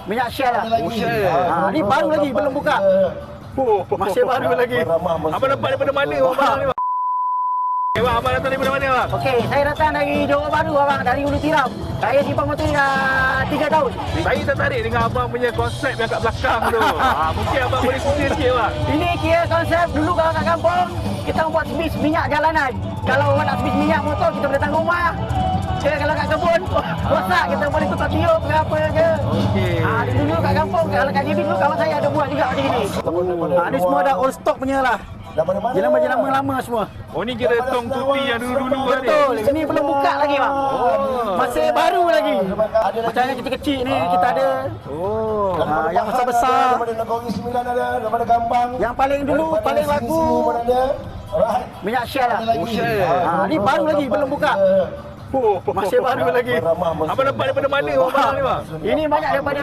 Minyak Shell lah. Oh, Shell. Ni baru lagi, belum buka. Masih baru lagi. Abang dapat daripada mana barang ni, bang? Bang, abang datang daripada mana, bang? Okey, saya datang dari Johor Bahru abang, dari Ulu Tiram. Saya simpan motor ni dah 3 tahun. Saya tertarik dengan abang punya konsep yang kat belakang tu. Mungkin abang boleh kongsi sikit, bang. Ini kira konsep dulu kalau kat kampung, kita buat servis minyak jalanan. Kalau orang nak servis minyak motor, kita boleh datang rumah. Kalau kat kebun, rosak kita boleh tukar tiup ke apa ke. Okey. Dulu kat kampung, kalau kat JB dulu kawan saya ada buat juga macam ni. Ni semua dah old stock punya lah. Jenama-jenama lama semua. Oh, ni kira tong tuti yang dulu-dulu tadi. Betul, ini belum buka lagi bang. Masih baru lagi. Macam yang kecil-kecil ni kita ada. Yang besar-besar. Yang paling dulu, paling laku minyak Shell lah. Oh, Shell. Ni baru lagi, belum buka. Masih baru lagi. Abang dapat daripada mana barang ni, bang? Ini banyak daripada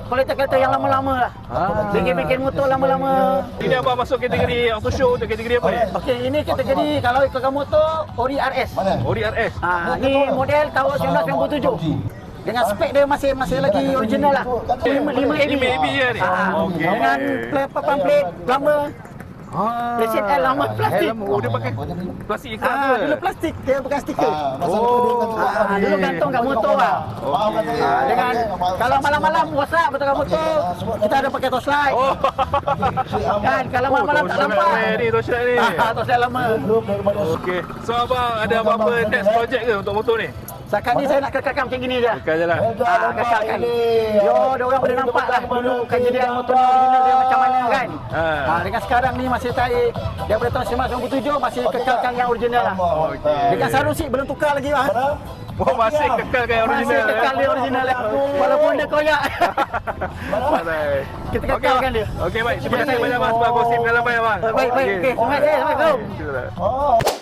kolektor-kolektor yang lama-lama lah. Bikin-bikin motor lama-lama. Ini abang masuk kategori auto show atau kategori apa ni? Okey, ini kategori kalau ikutkan motor Ori RS. Ori RS. Ni model tahun 1997. Dengan spek dia masih lagi original lah. 5 AB. 5 AB je ni. Okey. Dengan papan plate lama. Mesin L lama plastik. Dia pakai plastik ikat ke? Dulu plastik, dia bukan stiker. Dulu gantung kat motor lah. Dengan kalau malam-malam rosak betul kat motor, kita ada pakai torchlight. Kan kalau malam-malam tak nampak. Ni torchlight ni. Torchlight lama. Okey. So abang ada apa-apa next project ke untuk motor ni? Setakat ni saya nak kekalkan macam gini je. Kekal je lah. Kekalkan. Dia orang boleh nampak lah dulu kejadian motor original dia macam mana kan. Dengan sekarang ni masih tarik. Daripada tahun 1997 masih kekalkan yang original lah. Dengan sarung seat belum tukar lagi lah. Oh, masih kekalkan yang original. Masih kekal dia original lah. Walaupun dia koyak. Kita kekalkan dia. Okey, baik. Terima kasih banyak, bang, sebab kongsi pengalaman, bang. Baik. Okey. Terima kasih. Assalamualaikum.